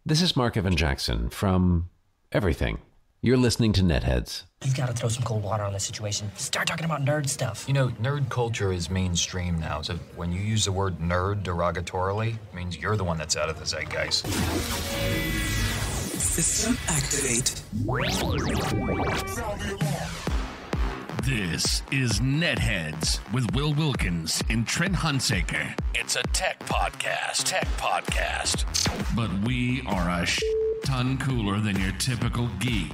This is Mark Evan Jackson from Everything. You're listening to NetHeads. You've got to throw some cold water on this situation. Start talking about nerd stuff. You know, nerd culture is mainstream now, so when you use the word nerd derogatorily, it means you're the one that's out of the zeitgeist. System activate. This is NetHeads with Will Wilkins and Trent Hunsaker. It's a tech podcast. But we are a ton cooler than your typical geek.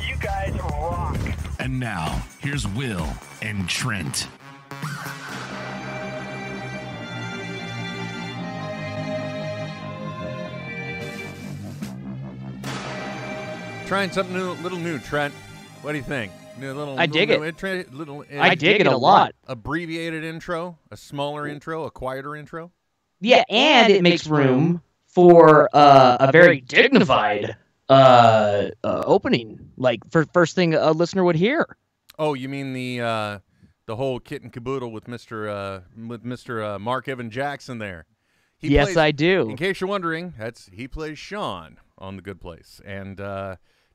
You guys rock. And now, here's Will and Trent. Trying something new, little new, Trent. What do you think? I dig it. I dig it a lot. Abbreviated intro, a smaller intro, a quieter intro. Yeah, and it makes room for a very dignified opening, like for first thing a listener would hear. Oh, you mean the whole kit and caboodle with Mr. Mark Evan Jackson there? Yes, I do. In case you're wondering, he plays Sean on The Good Place, and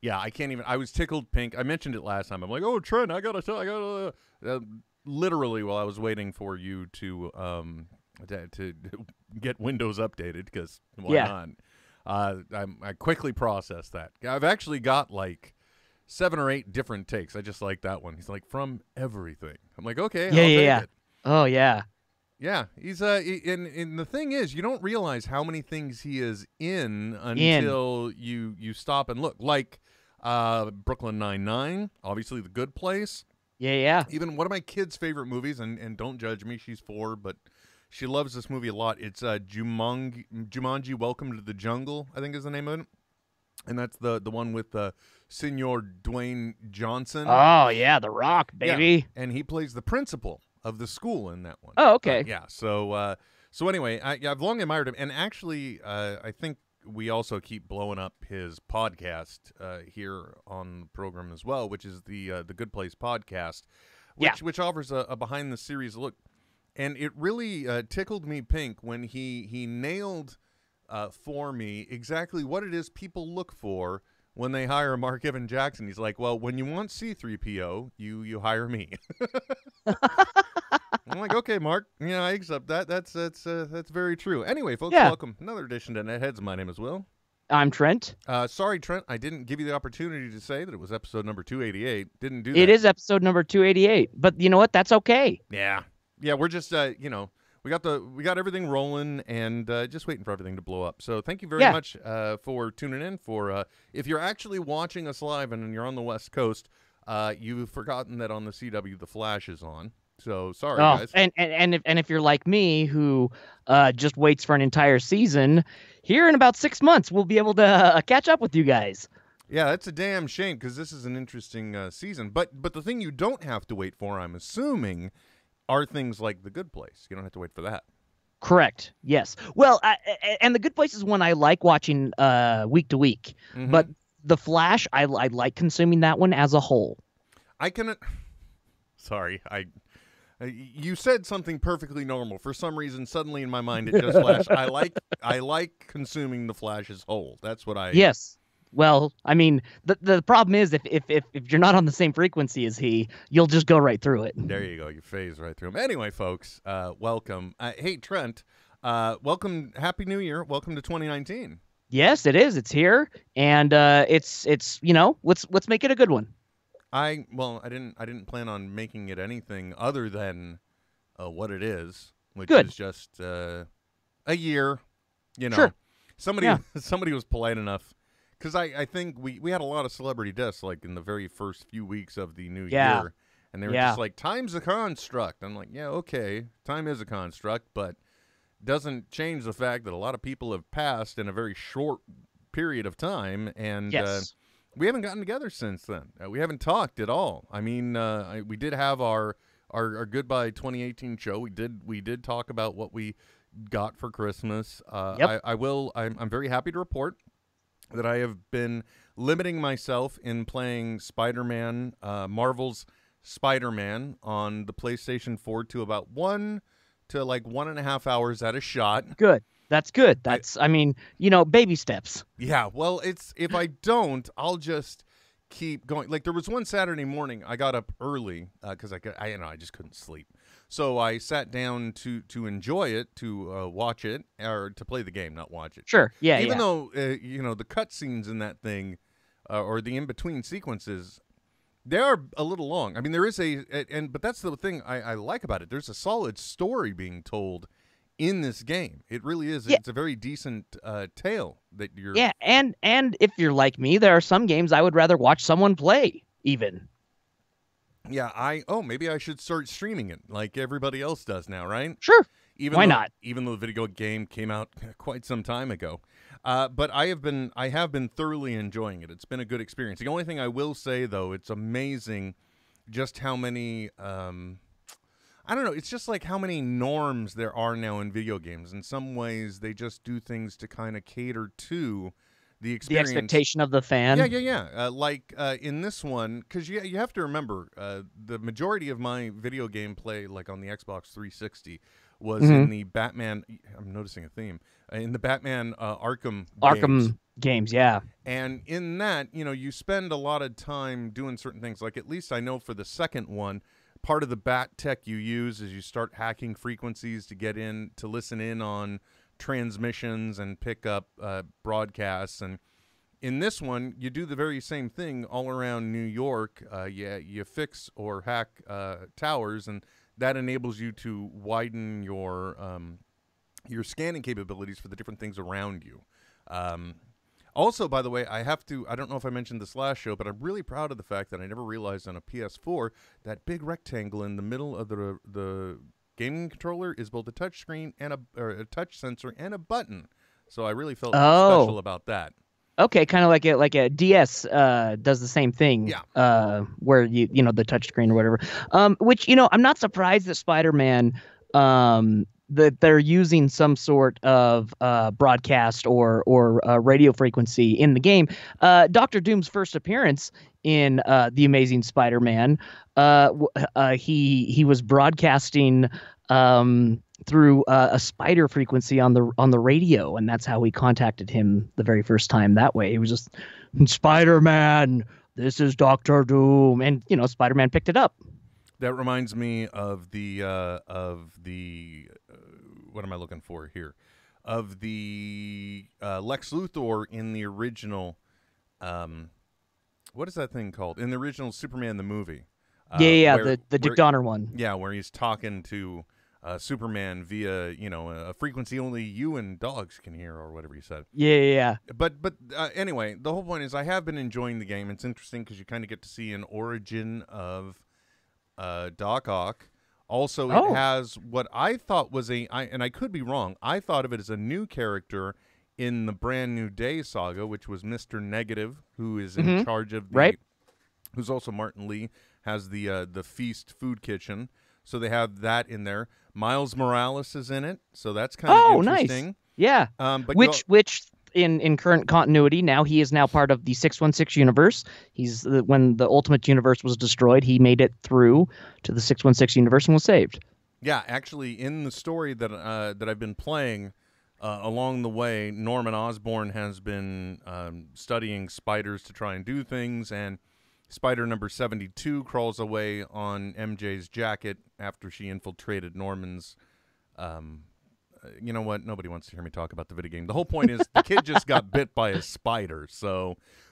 yeah, I can't even. I was tickled pink. I mentioned it last time. I'm like, oh, Trent, I gotta. Literally, while I was waiting for you to get Windows updated, because why not? I quickly processed that. I've actually got like 7 or 8 different takes. I just like that one. He's like, from everything. I'm like, okay, I'll take it. Oh yeah. Yeah, he's and the thing is, you don't realize how many things he is in until you stop and look. Like Brooklyn Nine-Nine, obviously The Good Place. Yeah. Even one of my kids' favorite movies, and don't judge me, she's 4, but she loves this movie a lot. It's Jumanji, Welcome to the Jungle, I think is the name of it. And that's the one with Senor Dwayne Johnson. Oh yeah, The Rock, baby. Yeah. And he plays the principal of the school in that one. Oh, okay. Yeah. So anyway, I've long admired him, and actually, I think we also keep blowing up his podcast here on the program as well, which is the Good Place podcast, which offers a behind the series look, and it really tickled me pink when he nailed for me exactly what it is people look for when they hire Mark Evan Jackson. He's like, well, when you want C-3PO, you hire me. I'm like, okay, Mark. Yeah, I accept that. That's very true. Anyway, folks, welcome. Another edition to NetHeads. My name is Will. I'm Trent. Sorry, Trent, I didn't give you the opportunity to say that it was episode number 288. Didn't do that. It is episode number 288, but you know what? That's okay. Yeah, we're just we got everything rolling and just waiting for everything to blow up. So thank you very much for tuning in. For if you're actually watching us live and you're on the West Coast, you've forgotten that on the CW the Flash is on. So sorry, guys. And if you're like me, who just waits for an entire season, here in about 6 months we'll be able to catch up with you guys. Yeah, that's a damn shame because this is an interesting season. But the thing you don't have to wait for, I'm assuming, are things like The Good Place. You don't have to wait for that. Correct. Yes. Well, and The Good Place is one I like watching week to week. Mm-hmm. But The Flash, I like consuming that one as a whole. I can. Sorry, you said something perfectly normal. For some reason, suddenly in my mind it just flashed. I like consuming The Flash as whole. That's what I. Yes. Well, I mean, the problem is if you're not on the same frequency as he, you'll just go right through it. There you go. You phase right through him. Anyway, folks, welcome. Hey, Trent, welcome. Happy New Year. Welcome to 2019. Yes, it is. It's here, and it's let's make it a good one. I didn't plan on making it anything other than what it is, which is just a year. Sure. Somebody was polite enough. Because I think we had a lot of celebrity deaths, like, in the very first few weeks of the new year. And they were just like, time's a construct. I'm like, yeah, okay, time is a construct, but doesn't change the fact that a lot of people have passed in a very short period of time. And we haven't gotten together since then. We haven't talked at all. I mean, we did have our Goodbye 2018 show. We did talk about what we got for Christmas. I'm very happy to report that I have been limiting myself in playing Spider-Man, Marvel's Spider-Man on the PlayStation 4 to about 1 to like 1.5 hours at a shot. Good. That's good. I mean, baby steps. Yeah, well, if I don't, I'll just keep going. Like there was one Saturday morning, I got up early because I just couldn't sleep. So I sat down to enjoy it, to watch it, or to play the game, not watch it. Sure, yeah. Even though the cutscenes in that thing, or the in between sequences, they are a little long. I mean, there is but that's the thing I like about it. There's a solid story being told in this game. It really is. Yeah. It's a very decent tale that you're. Yeah, and if you're like me, there are some games I would rather watch someone play even. Yeah, maybe I should start streaming it like everybody else does now, right? Sure. Why not? Even though the video game came out quite some time ago. But I have been thoroughly enjoying it. It's been a good experience. The only thing I will say, though, it's amazing just how many, I don't know, it's just like how many norms there are now in video games. In some ways, they just do things to kind of cater to the experience. The expectation of the fan. Yeah. Like in this one, because you have to remember, the majority of my video game play, like on the Xbox 360, was in the Batman. I'm noticing a theme in the Batman Arkham games, yeah. And in that, you spend a lot of time doing certain things. Like at least I know for the second one, part of the bat tech you use is you start hacking frequencies to get in to listen in on transmissions and pick up broadcasts. And in this one, you do the very same thing all around New York. You fix or hack towers, and that enables you to widen your scanning capabilities for the different things around you. Also, by the way, I don't know if I mentioned this last show, but I'm really proud of the fact that I never realized on a PS4 that big rectangle in the middle of the gaming controller is both a touch screen and a touch sensor and a button. So I really felt special about that. Okay, kind of like a DS does the same thing. Yeah. Where the touch screen or whatever. Which I'm not surprised that Spider-Man that they're using some sort of broadcast or radio frequency in the game. Dr. Doom's first appearance in The Amazing Spider-Man, he was broadcasting through a spider frequency on the radio, and that's how we contacted him the very first time. That way, he was just Spider-Man. This is Dr. Doom, and Spider-Man picked it up. That reminds me of the what am I looking for here? Of the Lex Luthor in the original, what is that thing called? In the original Superman the movie. The Dick Donner one. Yeah, where he's talking to Superman via a frequency only you and dogs can hear, or whatever he said. Yeah. But anyway, the whole point is I have been enjoying the game. It's interesting because you kind of get to see an origin of Doc Ock. Also, it has what I thought was and I could be wrong, I thought of it as a new character in the Brand New Day saga, which was Mr. Negative, who is in charge of who's also Martin Lee, has the Feast Food Kitchen. So they have that in there. Miles Morales is in it, so that's kind of interesting. Nice. Yeah. But which in current continuity, now he is now part of the 616 universe. He's when the Ultimate Universe was destroyed, he made it through to the 616 universe and was saved. Yeah, actually, in the story that I've been playing along the way, Norman Osborn has been studying spiders to try and do things, and Spider number 72 crawls away on MJ's jacket after she infiltrated Norman's. You know what? Nobody wants to hear me talk about the video game. The whole point is the kid just got bit by a spider,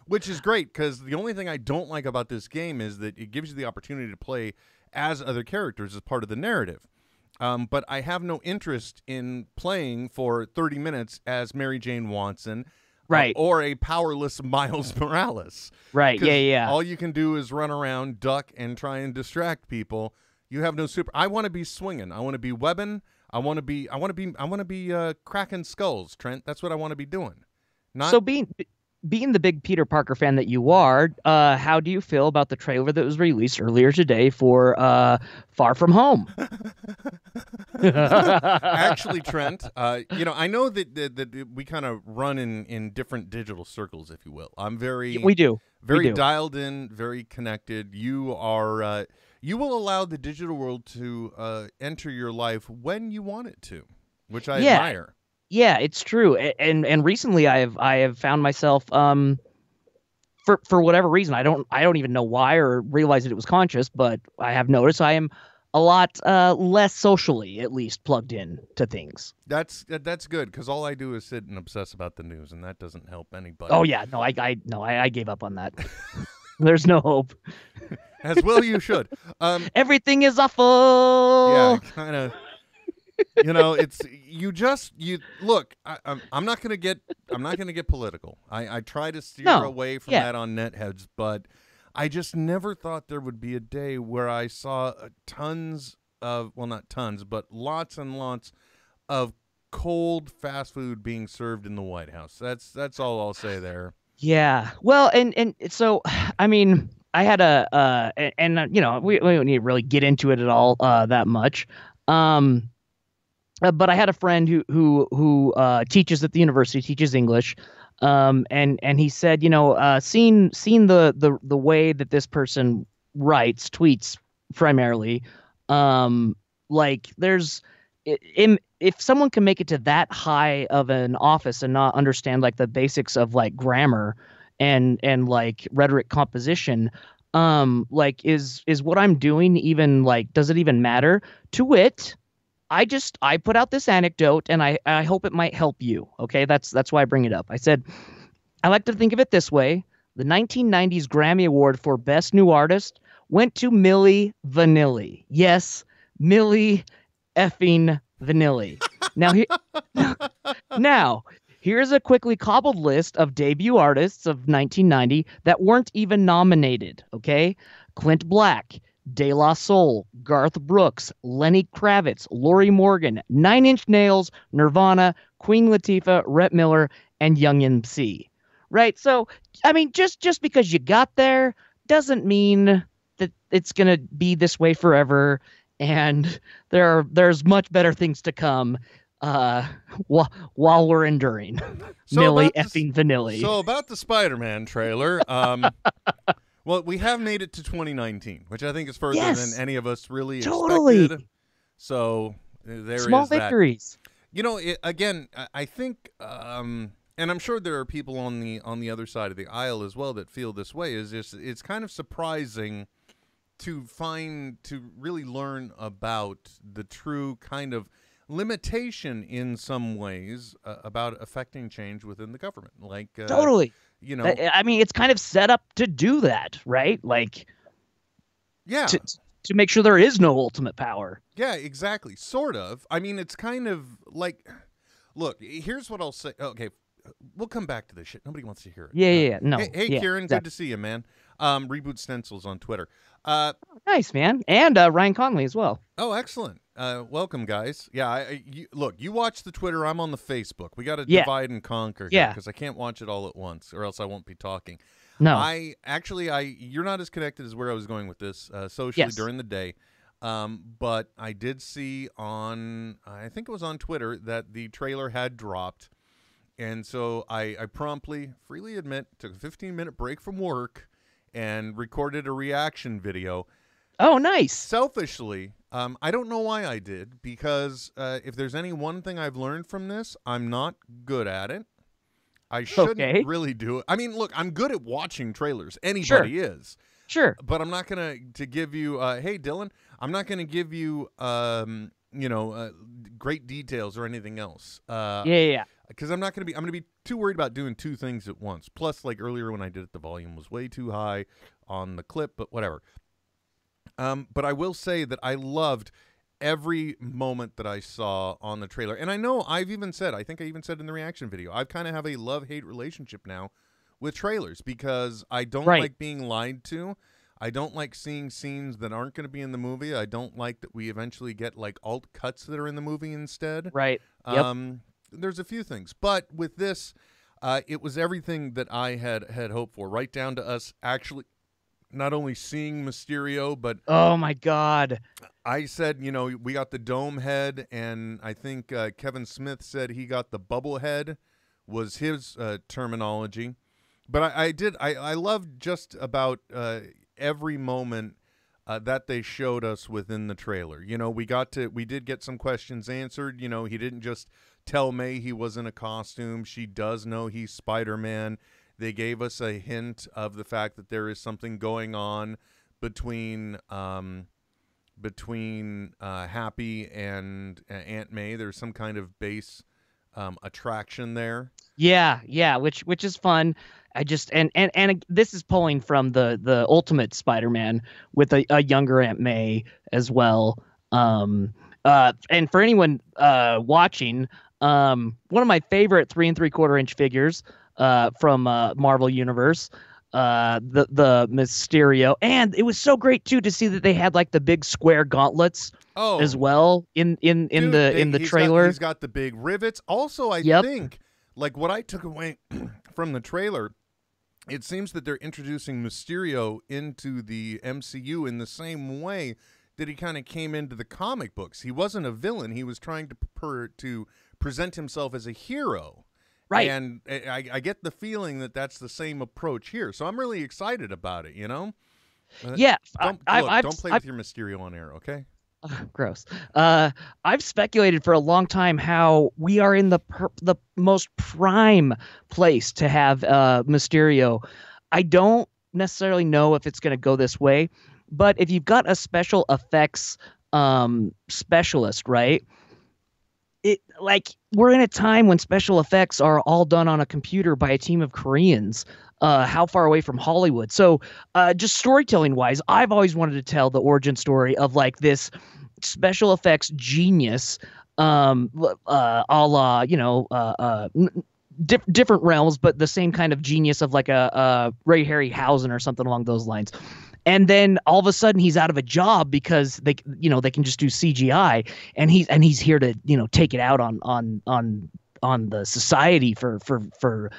which is great because the only thing I don't like about this game is that it gives you the opportunity to play as other characters as part of the narrative. But I have no interest in playing for 30 minutes as Mary Jane Watson. Right. Or a powerless Miles Morales. Right, yeah. All you can do is run around, duck, and try and distract people. You have no super. I want to be swinging. I want to be webbing. I want to be cracking skulls, Trent. That's what I want to be doing. So being the big Peter Parker fan that you are, how do you feel about the trailer that was released earlier today for Far From Home? Actually, Trent, I know that we kind of run in different digital circles, if you will. I'm very dialed in, very connected. You are. You will allow the digital world to enter your life when you want it to, which I admire. Yeah, it's true. And recently I have found myself for whatever reason, I don't even know why or realize that it was conscious, but I have noticed I am a lot less socially, at least, plugged in to things. That's good, because all I do is sit and obsess about the news, and that doesn't help anybody. Oh yeah, no, I gave up on that. There's no hope. As well you should. Everything is awful. Yeah, kind of. It's you look. I'm not gonna get political. I try to steer away from that on NetHeads, but I just never thought there would be a day where I saw tons of, well, not tons, but lots and lots of cold fast food being served in the White House. That's all I'll say there. Yeah. Well, and so I mean, I had we don't need to really get into it at all that much. But I had a friend who teaches at the university, teaches English, and he said, seeing the way that this person writes, tweets primarily, like there's if someone can make it to that high of an office and not understand like the basics of like grammar and like rhetoric composition, like is what I'm doing even, like, does it even matter? To wit, I put out this anecdote, and I hope it might help you. Okay, that's why I bring it up. I said, I like to think of it this way: the 1990s Grammy Award for Best New Artist went to Milli Vanilli. Yes, Milli effing Vanilli. Now here's a quickly cobbled list of debut artists of 1990 that weren't even nominated. Okay, Clint Black, De La Soul, Garth Brooks, Lenny Kravitz, Lori Morgan, Nine Inch Nails, Nirvana, Queen Latifah, Rhett Miller, and Young MC. Right? So, I mean, just because you got there doesn't mean that it's going to be this way forever, and there's much better things to come while we're enduring. Milli effing Vanilli. So about the Spider-Man trailer, well, we have made it to 2019, which I think is further than any of us really expected. So there Small is that. victories. Again, I think, and I'm sure there are people on the other side of the aisle as well that feel this way. It's kind of surprising to really learn about the true kind of limitation in some ways about affecting change within the government. Like totally. I mean, it's kind of set up to do that, right? Like, yeah, to make sure there is no ultimate power. Yeah, exactly. Sort of. I mean, it's kind of like, look, here's what I'll say. Okay, we'll come back to this shit. Nobody wants to hear it. Yeah. No. Hey, yeah, Kieran, exactly. Good to see you, man. Reboot Stencils on Twitter. Nice, man. And Ryan Conley as well. Oh, excellent. Welcome, guys. Yeah, look, you watch the Twitter. I'm on the Facebook. We got to divide and conquer here because I can't watch it all at once, or else I won't be talking. No, you're not as connected as where I was going with this socially during the day. But I did see I think it was on Twitter, that the trailer had dropped, and so I promptly, freely admit, took a 15-minute break from work and recorded a reaction video. Oh, nice. Selfishly, I don't know why I did, because if there's any one thing I've learned from this, I'm not good at it. I shouldn't really do it. I mean, look, I'm good at watching trailers. Anybody is. Sure. But I'm not going to give you, hey, Dylan, I'm not going to give you, great details or anything else. Yeah. Because I'm going to be too worried about doing two things at once. Plus, like earlier when I did it, the volume was way too high on the clip, but whatever. But I will say that I loved every moment that I saw on the trailer. And I know I think I even said in the reaction video, I kind of have a love-hate relationship now with trailers, because I don't like being lied to. I don't like seeing scenes that aren't going to be in the movie. I don't like that we eventually get like alt cuts that are in the movie instead. Right. Yep. There's a few things, but with this, it was everything that I had hoped for, right down to us actually not only seeing Mysterio, but oh my God, I said, we got the dome head, and I think Kevin Smith said he got the bubble head, was his terminology. But I loved just about every moment that they showed us within the trailer. You know, we did get some questions answered. You know, he didn't just tell May he was in a costume. She does know he's Spider-Man. They gave us a hint of the fact that there is something going on between Happy and Aunt May. There's some kind of base attraction there. Yeah, which is fun. I just and this is pulling from the Ultimate Spider-Man with a younger Aunt May as well. And for anyone watching, one of my favorite 3 3/4-inch figures from Marvel Universe, the Mysterio, and it was so great too to see that they had like the big square gauntlets as well in the trailer. He's got the big rivets. Also, I think like what I took away from the trailer, it seems that they're introducing Mysterio into the MCU in the same way that he kind of came into the comic books. He wasn't a villain. He was trying to present himself as a hero. Right. And I get the feeling that that's the same approach here. So I'm really excited about it, you know? Yeah. Don't play with your Mysterio on air, okay? Gross. I've speculated for a long time how we are in the most prime place to have Mysterio. I don't necessarily know if it's going to go this way, but if you've got a special effects specialist, right? We're in a time when special effects are all done on a computer by a team of Koreans. How far away from Hollywood? So just storytelling wise, I've always wanted to tell the origin story of like this special effects genius, a la, different realms, but the same kind of genius of like a Ray Harryhausen or something along those lines. And then all of a sudden he's out of a job because they can just do CGI, and he's here to take it out on the society for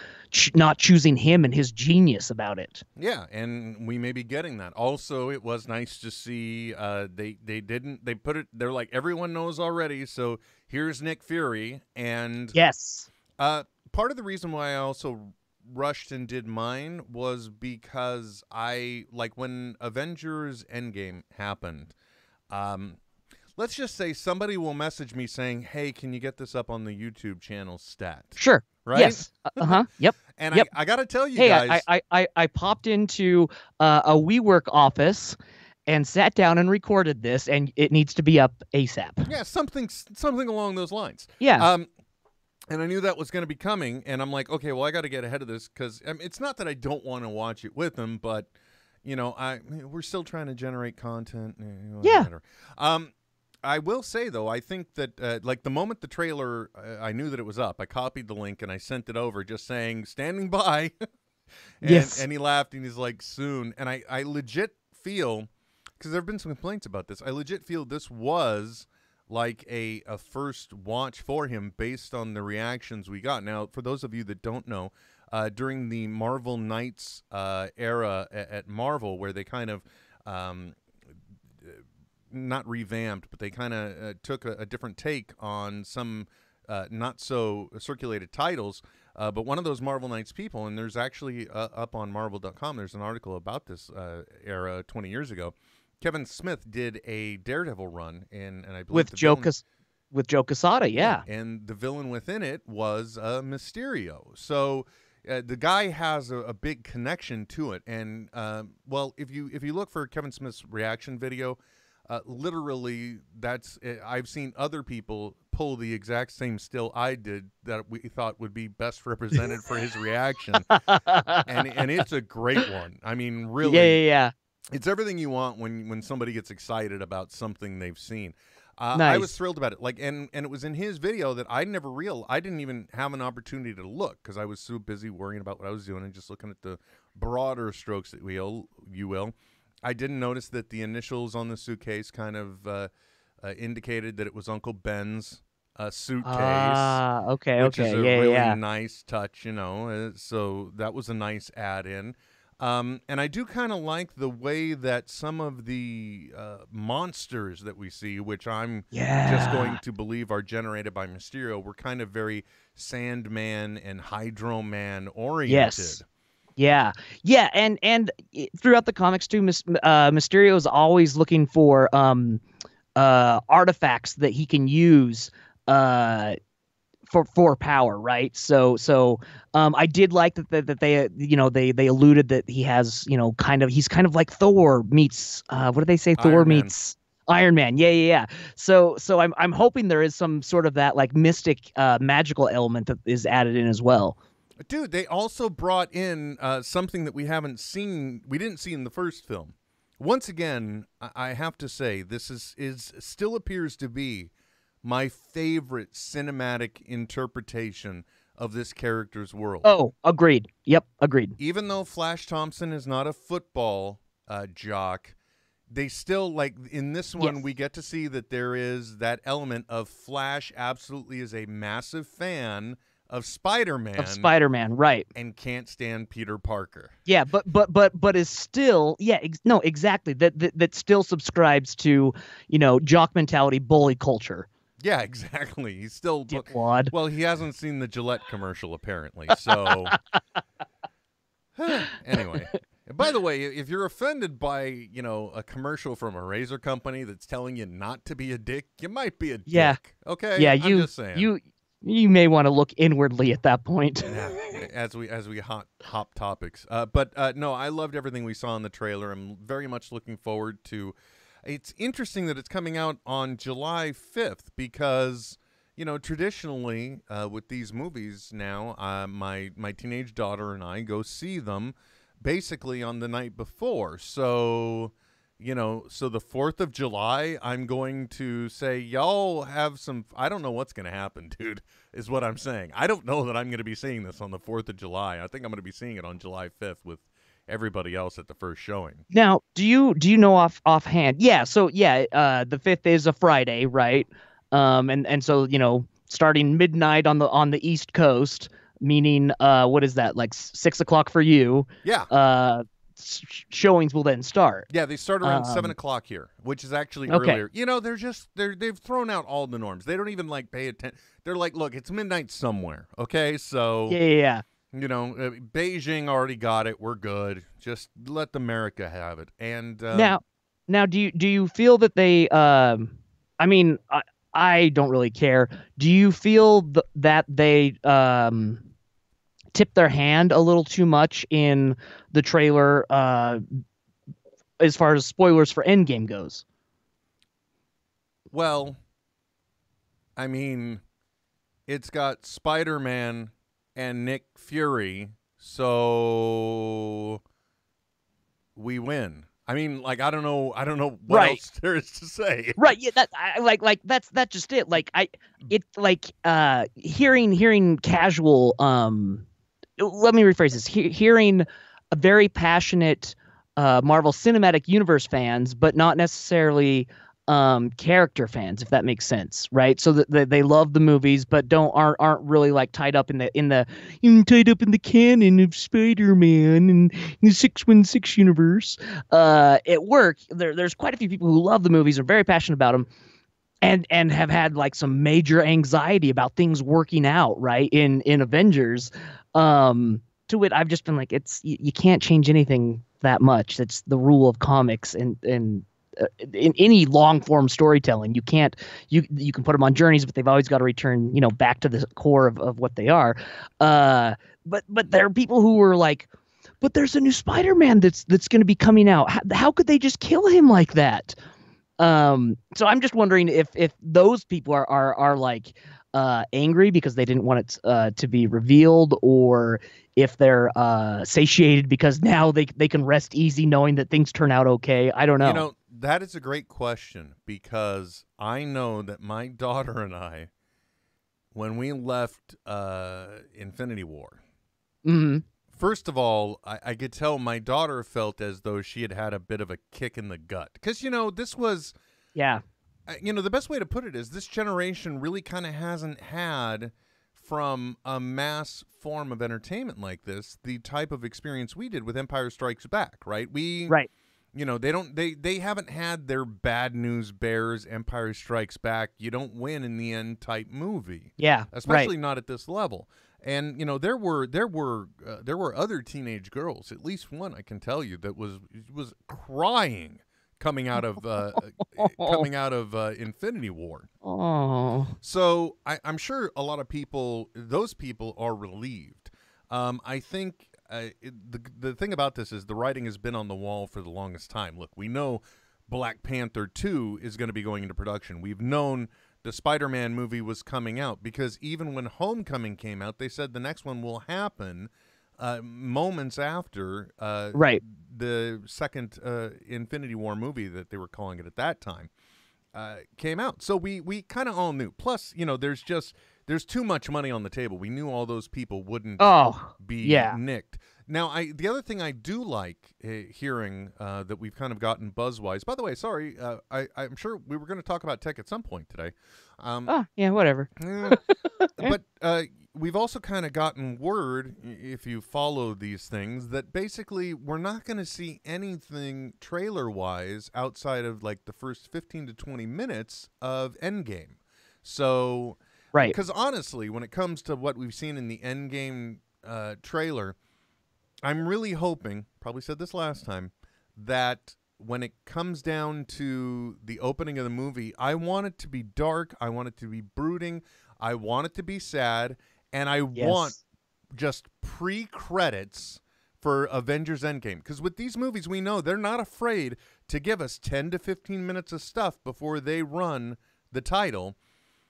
not choosing him and his genius about it. Yeah, and we may be getting that. Also, it was nice to see they're like, everyone knows already, so here's Nick Fury. And yes, part of the reason why I also rushed and did mine was because when Avengers Endgame happened, let's just say somebody will message me saying, hey, can you get this up on the YouTube channel stat? Sure. Right? Yes. Yep. And yep. I got to tell you guys. I popped into a WeWork office and sat down and recorded this, and it needs to be up ASAP. Yeah, something along those lines. Yeah. And I knew that was going to be coming, and I'm like, okay, well, I got to get ahead of this because it's not that I don't want to watch it with them, but we're still trying to generate content. Yeah. I will say though, I think that the moment the trailer, I knew that it was up. I copied the link and I sent it over, just saying "standing by." And he laughed and he's like, "Soon." And I legit feel, because there have been some complaints about this, I legit feel this was like a first watch for him based on the reactions we got. Now, for those of you that don't know, during the Marvel Knights era at Marvel, where they kind of not revamped, but they kind of took a different take on some not so circulated titles. But one of those Marvel Knights people, and there's actually up on Marvel.com, there's an article about this era 20 years ago. Kevin Smith did a Daredevil run, and I believe with Joe Quesada, yeah. And the villain within it was Mysterio. So the guy has a big connection to it. And if you look for Kevin Smith's reaction video, literally I've seen other people pull the exact same still I did that we thought would be best represented for his reaction, and it's a great one. I mean, really, yeah. It's everything you want when somebody gets excited about something they've seen. Nice. I was thrilled about it. And it was in his video that I didn't even have an opportunity to look because I was so busy worrying about what I was doing and just looking at the broader strokes that you will. I didn't notice that the initials on the suitcase kind of indicated that it was Uncle Ben's suitcase. Okay. Which is a really nice touch, so that was a nice add-in. And I do kind of like the way that some of the monsters that we see, which I'm just going to believe are generated by Mysterio, were kind of very Sandman and Hydro Man oriented. Yes. Yeah, yeah, and throughout the comics too, Mysterio is always looking for artifacts that he can use for power, right? So I did like that they they alluded that he has he's kind of like Thor meets what do they say? Thor meets Iron Man. Yeah. So I'm hoping there is some sort of that like mystic magical element that is added in as well. Dude, they also brought in something that we didn't see in the first film. Once again, I have to say, this is still appears to be my favorite cinematic interpretation of this character's world. Oh, agreed. Yep, agreed. Even though Flash Thompson is not a football jock, they still, like, in this one, yes. we get to see that there is that element of Flash absolutely is a massive fan of Spider-Man. Of Spider-Man, right. And can't stand Peter Parker. Yeah, but is still, exactly. That still subscribes to, jock mentality, bully culture. Yeah, exactly. He's still dickwad. Well, he hasn't seen the Gillette commercial apparently. So anyway, by the way, if you're offended by, a commercial from a razor company that's telling you not to be a dick, you might be a dick. Okay? Yeah, I'm just saying. You may want to look inwardly at that point. as we hop topics. But no, I loved everything we saw in the trailer. I'm very much looking forward to. It's interesting that it's coming out on July 5th because, traditionally with these movies now, my teenage daughter and I go see them basically on the night before. So, so the 4th of July, I'm going to say, y'all have some, I don't know what's going to happen, dude, is what I'm saying. I don't know that I'm going to be seeing this on the 4th of July. I think I'm going to be seeing it on July 5th with everybody else at the first showing. Now, do you know offhand? Yeah, so the 5th is a Friday, right? And so, starting midnight on the East Coast, meaning what is that, like 6 o'clock for you? Yeah. Showings will then start. Yeah, they start around 7 o'clock here, which is actually earlier. They've thrown out all the norms. They don't even pay attention. They're like, look, it's midnight somewhere. Okay, so yeah. Beijing already got it. We're good. Just let America have it. And now, do you feel that they? I mean, I don't really care. Do you feel that they tipped their hand a little too much in the trailer as far as spoilers for Endgame goes? Well, I mean, it's got Spider-Man and Nick Fury, so we win. I mean, I don't know what else there is to say. Right? Yeah, that's just it. Hearing casual. Let me rephrase this. Hearing a very passionate Marvel Cinematic Universe fans, but not necessarily character fans, if that makes sense, right? So that they love the movies, but aren't really tied up in the canon of Spider-Man and the 616 universe. At work, there's quite a few people who love the movies, are very passionate about them, and have had some major anxiety about things working out right in Avengers. To it, I've just been you can't change anything that much. That's the rule of comics and in any long form storytelling. You can't you can put them on journeys, but they've always got to return back to the core of what they are. But there are people who were but there's a new Spider-Man that's going to be coming out. How could they just kill him like that? So I'm just wondering if those people are angry because they didn't want it to be revealed, or if they're satiated because now they can rest easy knowing that things turn out okay. I don't know. That is a great question, because I know that my daughter and I, when we left Infinity War, first of all, I could tell my daughter felt as though she had a bit of a kick in the gut. Because, this was... Yeah. The best way to put it is this generation really kind of hasn't had, from a mass form of entertainment like this, the type of experience we did with Empire Strikes Back, right? Right. They haven't had their Bad News Bears, Empire Strikes Back, you don't win in the end type movie. Yeah, especially not at this level. And there were other teenage girls, at least one I can tell you, that was crying coming out of Infinity War. Oh, so I'm sure a lot of those people are relieved. I think the thing about this is the writing has been on the wall for the longest time. Look, we know Black Panther 2 is going to be going into production. We've known the Spider-Man movie was coming out, because even when Homecoming came out, they said the next one will happen moments after the second Infinity War movie that they were calling it at that time came out. So we kind of all knew. Plus, there's too much money on the table. We knew all those people wouldn't be nicked. Now, the other thing I do like hearing that we've kind of gotten buzz-wise. By the way, sorry, I'm sure we were going to talk about tech at some point today. Whatever. But we've also kind of gotten word, if you follow these things, that basically we're not going to see anything trailer-wise outside of like the first 15 to 20 minutes of Endgame. So, because honestly, when it comes to what we've seen in the Endgame trailer, I'm really hoping, probably said this last time, that when it comes down to the opening of the movie, I want it to be dark, I want it to be brooding, I want it to be sad, and I want just pre-credits for Avengers Endgame. Because with these movies, we know they're not afraid to give us 10 to 15 minutes of stuff before they run the title.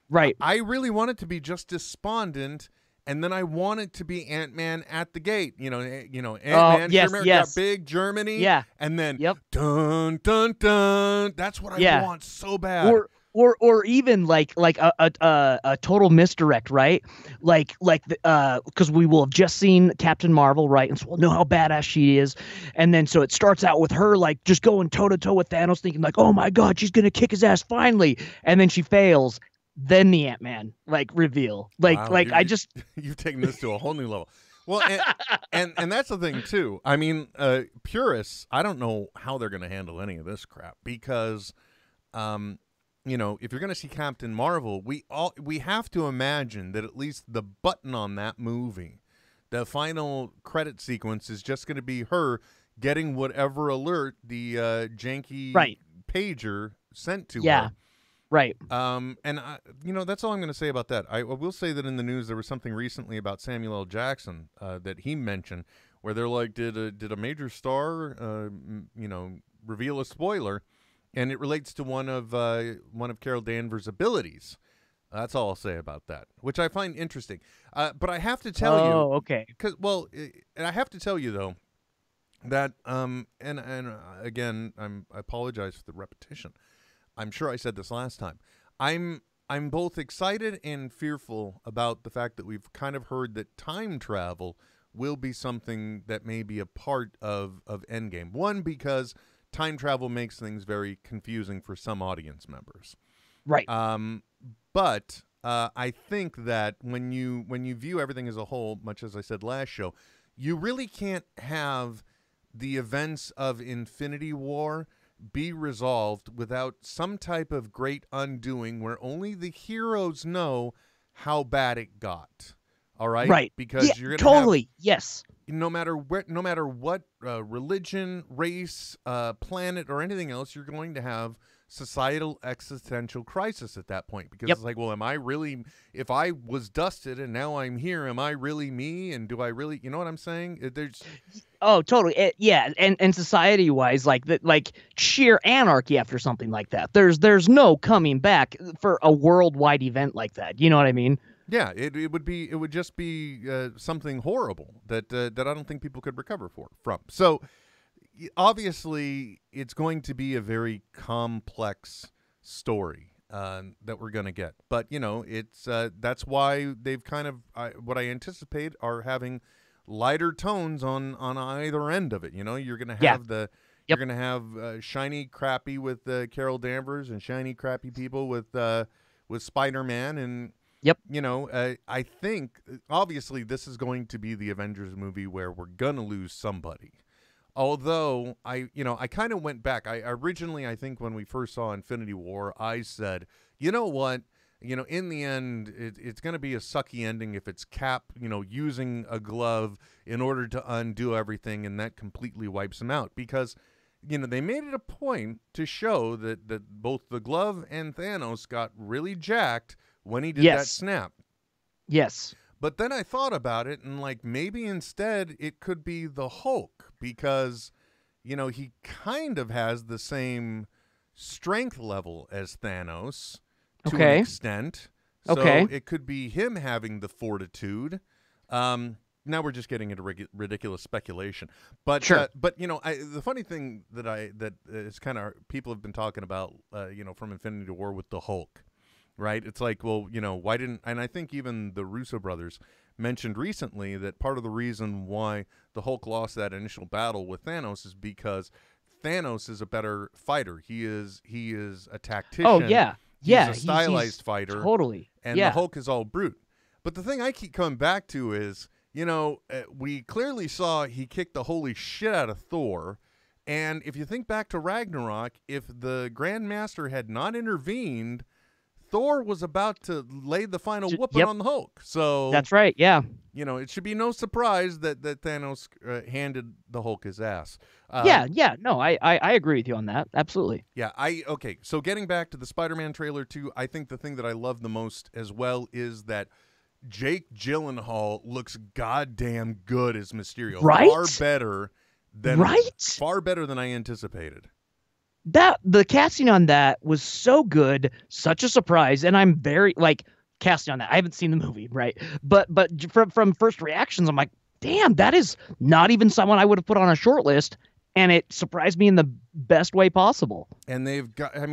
Right. I really want it to be just despondent. And then I want it to be Ant-Man at the gate. Ant-Man, got big Germany. Yeah. And then dun dun dun. That's what I want so bad. Or even like a total misdirect, right? Because we will have just seen Captain Marvel, right? And so we'll know how badass she is. And then so it starts out with her like just going toe to toe with Thanos, thinking like, oh my God, she's gonna kick his ass finally. And then she fails. Then the Ant-Man reveal, wow, you've taken this to a whole new level. Well, and that's the thing too. I mean, purists, I don't know how they're going to handle any of this crap, because, if you're going to see Captain Marvel, we have to imagine that at least the button on that movie, the final credit sequence, is just going to be her getting whatever alert the janky pager sent to her. Right. And that's all I'm going to say about that. I will say that in the news there was something recently about Samuel L. Jackson that he mentioned, where they're like, did a major star, reveal a spoiler, and it relates to one of Carol Danvers' abilities. That's all I'll say about that, which I find interesting. But I have to tell you, okay, and I have to tell you though that and again, I apologize for the repetition. I'm sure I said this last time. I'm both excited and fearful about the fact that we've kind of heard that time travel will be something that may be a part of Endgame. One, because time travel makes things very confusing for some audience members. Right. But I think that when you view everything as a whole, much as I said last show, you really can't have the events of Infinity War be resolved without some type of great undoing where only the heroes know how bad it got. All right? Right. Because you're going to yes. No matter what religion, race, planet, or anything else, you're going to have societal existential crisis at that point, because it's like, well, am I really, if I was dusted and now I'm here, am I really me? And do I really, you know what I'm saying? There's totally. And society wise, like sheer anarchy after something like that. There's no coming back for a worldwide event like that. You know what I mean? Yeah, it would just be something horrible that I don't think people could recover from. So obviously, it's going to be a very complex story that we're going to get. But it's that's why they've kind of what I anticipate are having lighter tones on either end of it. You're going to have you're going to have shiny crappy with Carol Danvers and shiny crappy people with Spider-Man and. Yep. I think obviously this is going to be the Avengers movie where we're gonna lose somebody. Although I kind of went back. I originally, I think when we first saw Infinity War, I said, you know what? in the end, it's going to be a sucky ending if it's Cap, using a glove in order to undo everything, and that completely wipes him out. Because, they made it a point to show that both the glove and Thanos got really jacked when he did that snap. Yes. But then I thought about it, and, maybe instead it could be the Hulk, because, he kind of has the same strength level as Thanos to an extent. So it could be him having the fortitude. Now we're just getting into ridiculous speculation. But sure. The funny thing that is kind of people have been talking about, from Infinity War with the Hulk, right? It's like, well, why didn't, and I think even the Russo brothers mentioned recently that part of the reason why the Hulk lost that initial battle with Thanos is because Thanos is a better fighter. He is a tactician. Oh, yeah. He's a stylized fighter. Totally. And the Hulk is all brute. But the thing I keep coming back to is, we clearly saw he kicked the holy shit out of Thor. And if you think back to Ragnarok, if the Grandmaster had not intervened, Thor was about to lay the final whooping on the Hulk. So that's right, yeah. It should be no surprise that Thanos handed the Hulk his ass. No, I agree with you on that. Absolutely. Yeah, okay. So getting back to the Spider-Man trailer too, I think the thing that I love the most as well is that Jake Gyllenhaal looks goddamn good as Mysterio. Right? Far better than I anticipated. The casting on that was so good, such a surprise, and I'm very casting on that. I haven't seen the movie, right? But from first reactions, I'm like, damn, that is not even someone I would have put on a short list, and it surprised me in the best way possible. And they've got, I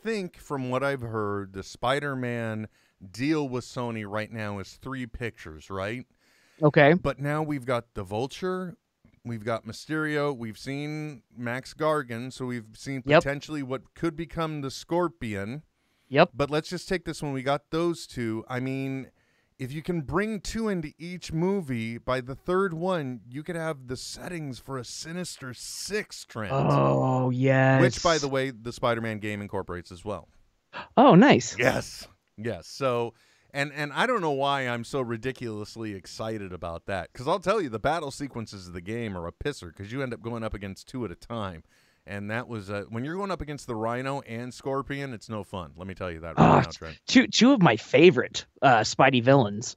think from what I've heard, the Spider-Man deal with Sony right now is 3 pictures, right? Okay. But now we've got the Vulture. We've got Mysterio. We've seen Max Gargan, so we've seen potentially what could become the Scorpion. Yep. But let's just take this one. We got those 2. I mean, if you can bring 2 into each movie, by the 3rd one, you could have the settings for a Sinister 6 Trent. Oh, yes. Which, by the way, the Spider-Man game incorporates as well. Oh, nice. Yes. So... And I don't know why I'm so ridiculously excited about that. Because I'll tell you, the battle sequences of the game are a pisser because you end up going up against 2 at a time. And that was, when you're going up against the Rhino and Scorpion, it's no fun. Let me tell you that right now, Trent. Two of my favorite Spidey villains,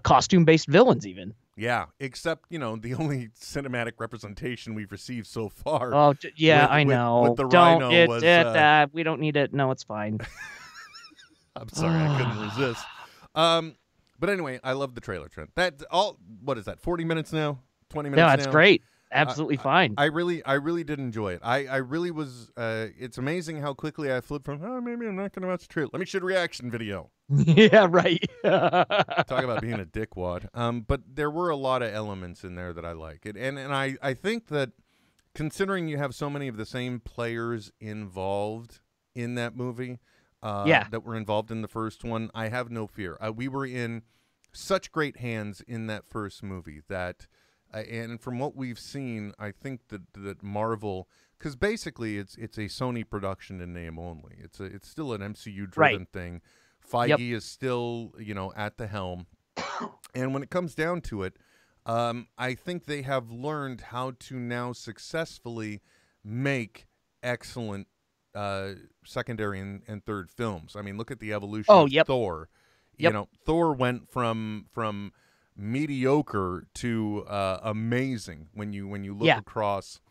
costume-based villains even. Yeah, except, the only cinematic representation we've received so far. Oh, yeah, I know. With the Rhino was... we don't need it. No, it's fine. I'm sorry, I couldn't resist. But anyway, I love the trailer, Trent. What is that, 40 minutes now? 20 minutes now? Yeah, that's great. Absolutely fine. I really did enjoy it. I really was, it's amazing how quickly I flipped from, maybe I'm not going to watch the trailer. Let me shoot a reaction video. Yeah, right. Talk about being a dickwad. But there were a lot of elements in there that I like. And I think that considering you have so many of the same players involved in that movie, that were involved in the first one, I have no fear. We were in such great hands in that first movie that, and from what we've seen, I think that Marvel, because basically it's a Sony production in name only. It's still an MCU driven thing. Feige is still at the helm, and when it comes down to it, I think they have learned how to now successfully make excellent secondary and third films. I mean, look at the evolution of Thor. Thor went from mediocre to amazing when you look across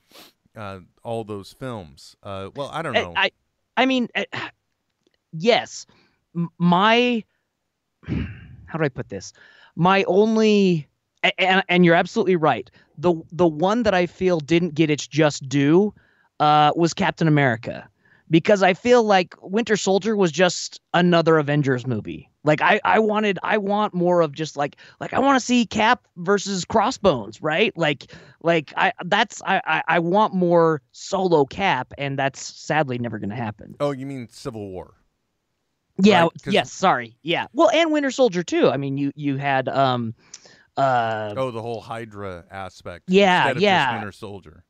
all those films. Well, I don't know. I mean, yes. How do I put this? My only, and you're absolutely right. The one that I feel didn't get its just due was Captain America. Because I feel like Winter Soldier was just another Avengers movie. Like I want more of just like I want to see Cap versus Crossbones, right? I want more solo Cap, and that's sadly never going to happen. Oh, you mean Civil War? Yeah. Right? Yes. Sorry. Yeah. Well, and Winter Soldier too. I mean, you had the whole Hydra aspect. Yeah. Instead of just Winter Soldier.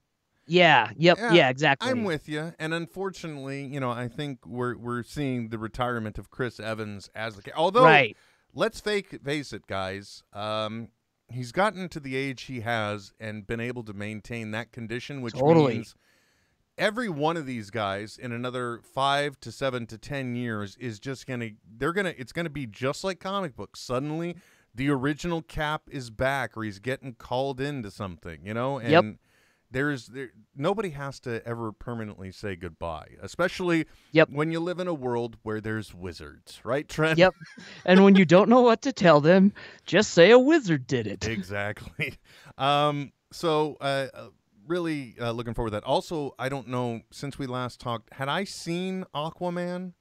Yeah. Yep. Yeah. Exactly. I'm with you, and unfortunately, I think we're seeing the retirement of Chris Evans as the. Although, let's face it, guys. He's gotten to the age he has and been able to maintain that condition, which means every one of these guys in another 5 to 7 to 10 years is just it's gonna be just like comic books. Suddenly, the original Cap is back, or he's getting called into something, and nobody has to ever permanently say goodbye, especially when you live in a world where there's wizards, right, Trent? Yep. And when you don't know what to tell them, just say a wizard did it. Exactly. Really looking forward to that. Also, I don't know, since we last talked, had I seen Aquaman?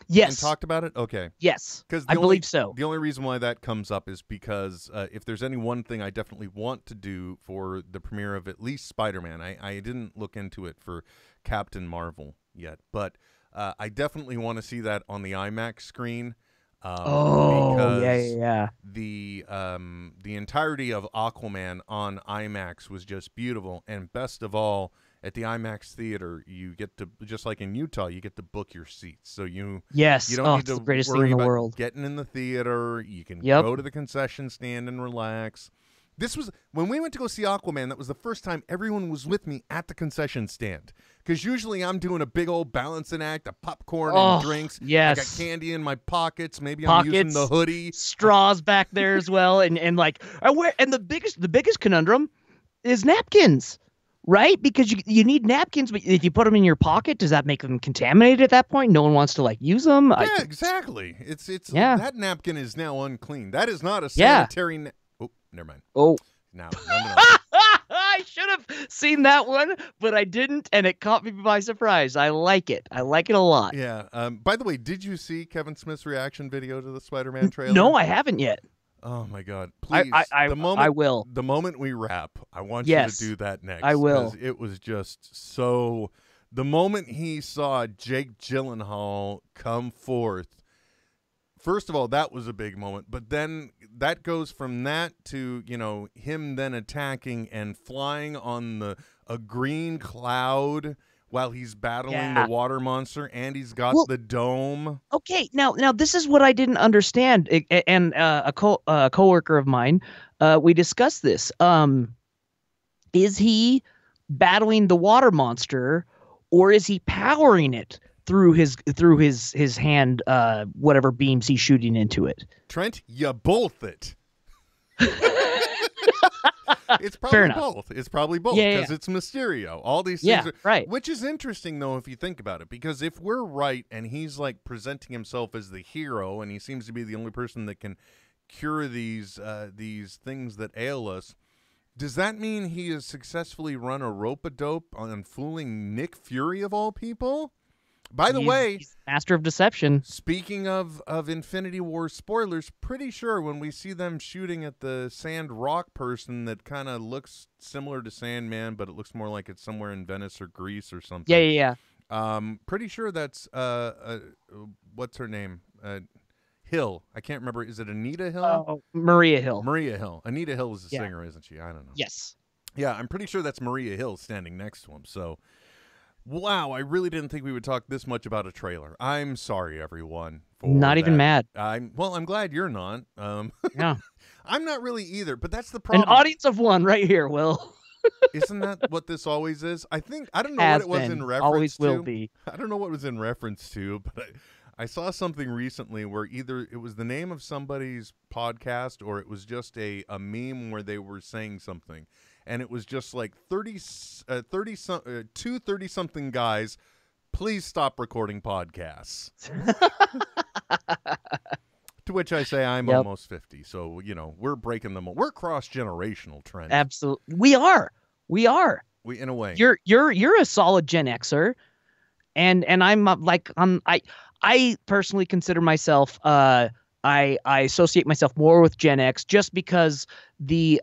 Yes. And talked about it? Okay. Yes, I believe so. The only reason why that comes up is because if there's any one thing I definitely want to do for the premiere of at least Spider-Man, I didn't look into it for Captain Marvel yet, but I definitely want to see that on the IMAX screen. Yeah. The entirety of Aquaman on IMAX was just beautiful, and best of all, at the IMAX theater, you get to, just like in Utah, you get to book your seats. So you don't need to worry about getting in the theater. You can go to the concession stand and relax. This was when we went to go see Aquaman. That was the first time everyone was with me at the concession stand. Because usually I'm doing a big old balancing act of popcorn and drinks. Yes, I got candy in my pockets. Maybe I'm using the hoodie. Straws back there as well, and the biggest conundrum is napkins. Right? Because you need napkins, but if you put them in your pocket, does that make them contaminated at that point? No one wants to use them? Yeah, exactly. It's that napkin is now unclean. That is not a sanitary oh, never mind. Oh. No. I should have seen that one, but I didn't, and it caught me by surprise. I like it. I like it a lot. Yeah. By the way, did you see Kevin Smith's reaction video to the Spider-Man trailer? No, I haven't yet. Oh my God! Please, I will. The moment we wrap, I want you to do that next. I will. It was just so. The moment he saw Jake Gyllenhaal come forth, first of all, that was a big moment. But then that goes from that to him then attacking and flying on a green cloud while he's battling the water monster, and he's got the dome. Okay, now this is what I didn't understand, and a coworker of mine, we discussed this. Is he battling the water monster, or is he powering it through his hand, whatever beams he's shooting into it? Trent, you both it. It's probably both because it's Mysterio. All these things right. Which is interesting, though, if you think about it, because if we're right and he's presenting himself as the hero, and he seems to be the only person that can cure these things that ail us, does that mean he has successfully run a rope-a-dope on fooling Nick Fury of all people? By the way, he's master of deception. Speaking of Infinity War spoilers, pretty sure when we see them shooting at the sand rock person that kind of looks similar to Sandman, but it looks more like it's somewhere in Venice or Greece or something. Yeah. Pretty sure that's what's her name? Hill. I can't remember. Is it Anita Hill? Oh, Maria Hill. Maria Hill. Anita Hill is the singer, isn't she? I don't know. Yes. Yeah, I'm pretty sure that's Maria Hill standing next to him. So. Wow, I really didn't think we would talk this much about a trailer. I'm sorry, everyone. Not even mad. I'm glad you're not. Yeah. I'm not really either, but that's the problem. An audience of one right here, Will. Isn't that what this always is? I don't know what it was in reference to. Always will be. I don't know what it was in reference to, but I saw something recently where either it was the name of somebody's podcast or it was just a meme where they were saying something. And it was just like 30-something guys, please stop recording podcasts. To which I say I'm almost 50. So, we're breaking them. We're cross-generational, Trent. Absolutely. We are. In a way. You're a solid Gen Xer. And I'm I personally consider myself I associate myself more with Gen X just because the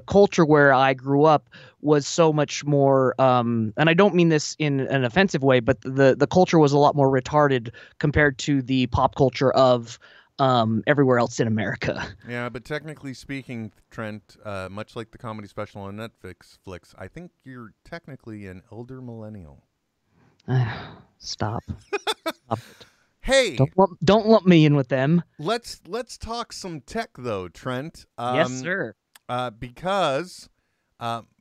culture where I grew up was so much more, and I don't mean this in an offensive way, but the culture was a lot more retarded compared to the pop culture of everywhere else in America. Yeah, but technically speaking, Trent, much like the comedy special on Netflix, I think you're technically an elder millennial. Stop. Stop it. Hey, don't lump me in with them. Let's talk some tech though, Trent. Yes, sir. Because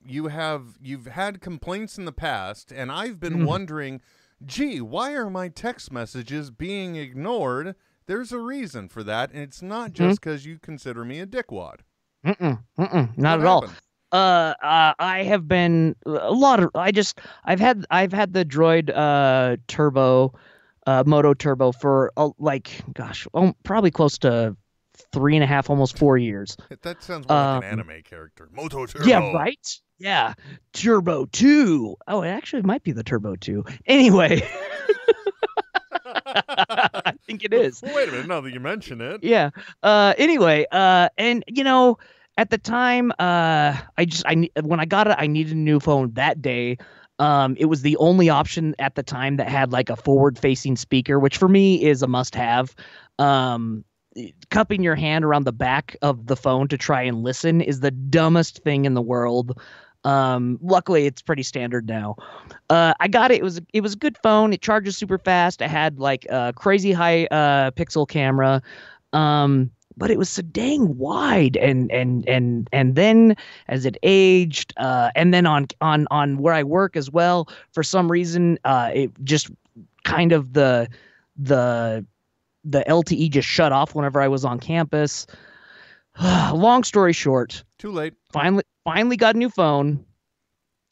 you've had complaints in the past, and I've been wondering, gee, why are my text messages being ignored? There's a reason for that, and it's not just because you consider me a dickwad. Not at all. I have been a lot of. I've had the Droid Turbo, Moto Turbo for probably close to 3.5, almost 4 years. That sounds more like an anime character. Moto Turbo. Yeah, right. Yeah, Turbo 2. Oh, it actually might be the Turbo 2. Anyway. I think it is. Well, wait a minute, now that you mention it. Yeah. Anyway, and at the time, when I got it, I needed a new phone that day. It was the only option at the time that had like a forward-facing speaker, which for me is a must-have. Cupping your hand around the back of the phone to try and listen is the dumbest thing in the world. Luckily it's pretty standard now. I got it. It was a good phone. It charges super fast. It had like a crazy high pixel camera. But it was so dang wide, and then as it aged, and then on where I work as well, for some reason, it just kind of the LTE just shut off whenever I was on campus. Long story short, too late. Finally got a new phone.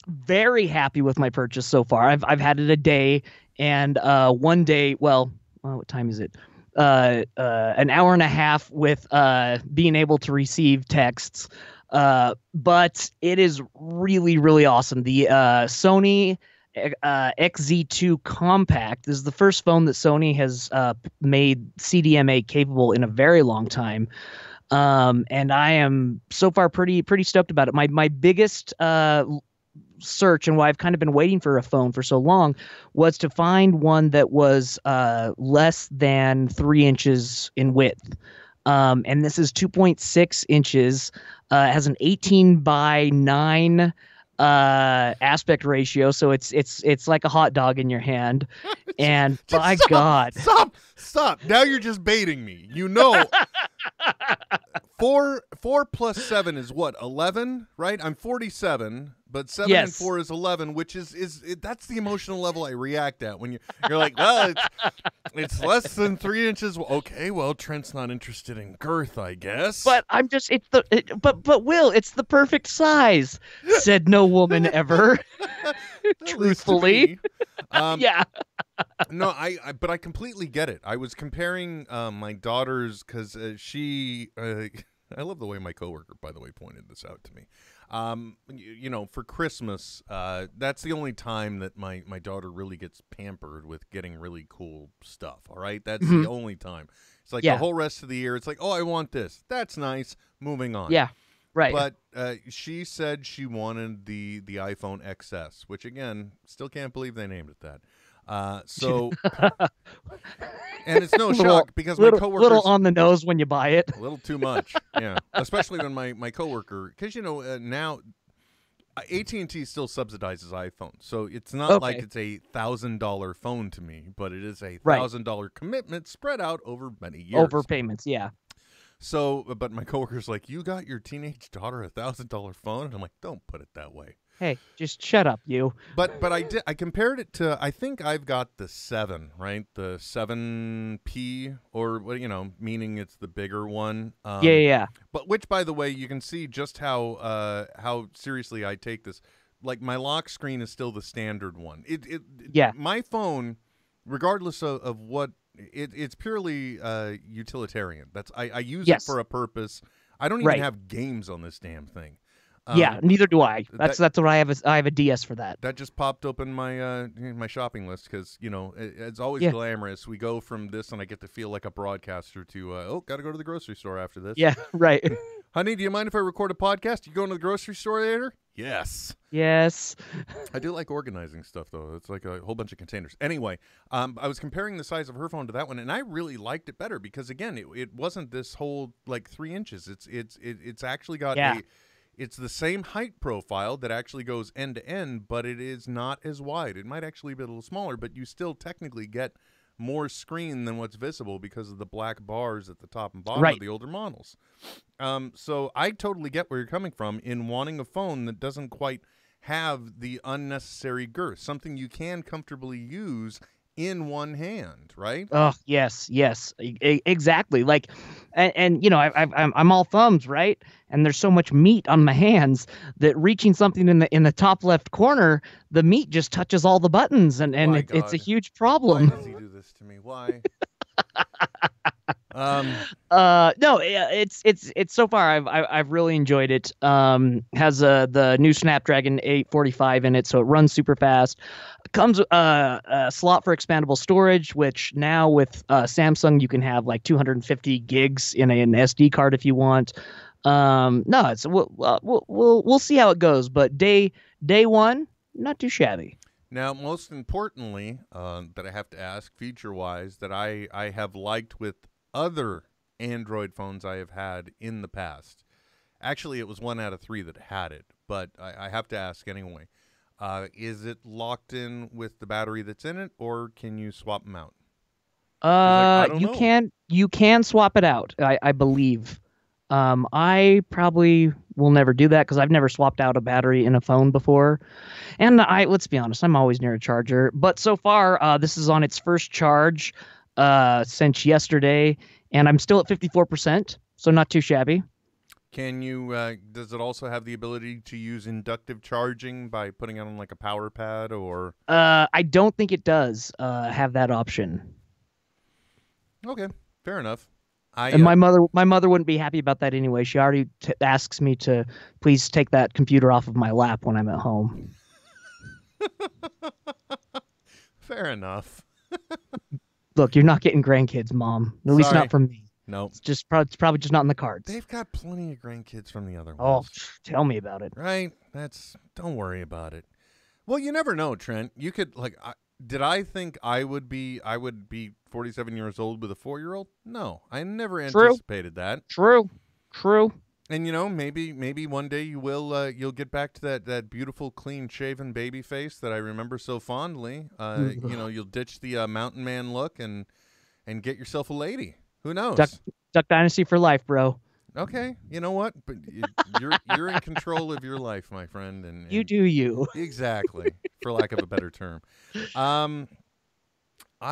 Very happy with my purchase so far. I've had it a day, and one day, well, what time is it? An hour and a half with being able to receive texts. But it is really, really awesome. The Sony Xz2 Compact is the first phone that Sony has made CDMA capable in a very long time. And I am so far pretty stoked about it. My biggest search, and why I've kind of been waiting for a phone for so long, was to find one that was less than 3 inches in width. And this is 2.6 inches. Has an 18:9 aspect ratio, so it's like a hot dog in your hand. And by God, stop! Now you're just baiting me. 4 plus 7 is what, 11, right? I'm 47, but 7 and 4 is 11, which is that's the emotional level I react at when you're like, well, it's less than 3 inches. Okay, well, Trent's not interested in girth, I guess. But I'm just but Will, it's the perfect size, said no woman ever. Truthfully. Yeah. No, but I completely get it. I was comparing my daughter's, because she I love the way my coworker, by the way, pointed this out to me. For Christmas, that's the only time that my daughter really gets pampered with getting really cool stuff. All right, that's the only time. It's like the whole rest of the year, it's like, oh, I want this. That's nice. Moving on. Yeah. Right. But she said she wanted the iPhone XS, which, again, still can't believe they named it that. And it's no shock because my coworker, little on the nose when you buy it. A little too much, yeah. Especially when my coworker, because now AT&T still subsidizes iPhones, so it's not like it's a $1,000 phone to me, but it is a $1,000 commitment spread out over many years. Overpayments, yeah. So, but my coworker's like, you got your teenage daughter a $1,000 phone, and I'm like, don't put it that way. Hey, just shut up, you. But I compared it to, I think I've got the 7, right? The 7P, or meaning it's the bigger one. Yeah. But which, by the way, you can see just how seriously I take this. Like, my lock screen is still the standard one. My phone, regardless of what, it's purely utilitarian. I use it for a purpose. I don't even have games on this damn thing. Yeah, neither do I. That's what I have. I have a DS for that. That just popped up in my shopping list because it's always glamorous. We go from this, and I get to feel like a broadcaster to got to go to the grocery store after this. Yeah, right. Honey, do you mind if I record a podcast? You going to the grocery store later? Yes. Yes. I do like organizing stuff, though. It's like a whole bunch of containers. Anyway, I was comparing the size of her phone to that one, and I really liked it better because, again, it wasn't this whole, like, 3 inches. It's actually got it's the same height profile that actually goes end to end, but it is not as wide. It might actually be a little smaller, but you still technically get more screen than what's visible because of the black bars at the top and bottom of the older models. So I totally get where you're coming from in wanting a phone that doesn't quite have the unnecessary girth, something you can comfortably use in one hand, right? Oh, yes, exactly. Like, and you know, I'm all thumbs, right? And there's so much meat on my hands that reaching something in the top left corner, the meat just touches all the buttons, and it's a huge problem. Why does he do this to me? Why? No, it's so far I've really enjoyed it. Has the new Snapdragon 845 in it, so it runs super fast. Comes a slot for expandable storage, which now with Samsung you can have like 250 gigs in an SD card if you want. No, it's we'll see how it goes, but day one, not too shabby. Now, most importantly, that I have to ask feature-wise that I have liked with other Android phones I have had in the past. Actually, it was 1 out of 3 that had it, but I have to ask anyway. Is it locked in with the battery that's in it, or can you swap them out? You can swap it out, I believe. I probably will never do that because I've never swapped out a battery in a phone before. And let's be honest, I'm always near a charger. But so far, this is on its first charge since yesterday, and I'm still at 54%, so not too shabby. Can you, does it also have the ability to use inductive charging by putting it on like a power pad or? I don't think it does have that option. Okay, fair enough. And my mother wouldn't be happy about that anyway. She already asks me to please take that computer off of my lap when I'm at home. Fair enough. Look, you're not getting grandkids, Mom. At least not from me. Nope. It's probably just not in the cards. They've got plenty of grandkids from the other Oh, ones. tell me about it. Right? Don't worry about it. Well, you never know, Trent. You could did I think I would be 47 years old with a 4-year-old? No, I never anticipated that. True. And maybe one day you will you'll get back to that beautiful, clean-shaven baby face that I remember so fondly. You'll ditch the mountain man look and get yourself a lady. Who knows? Duck Dynasty for life, bro. Okay, you know what? But you're in control of your life, my friend, and you do you. Exactly, for lack of a better term. I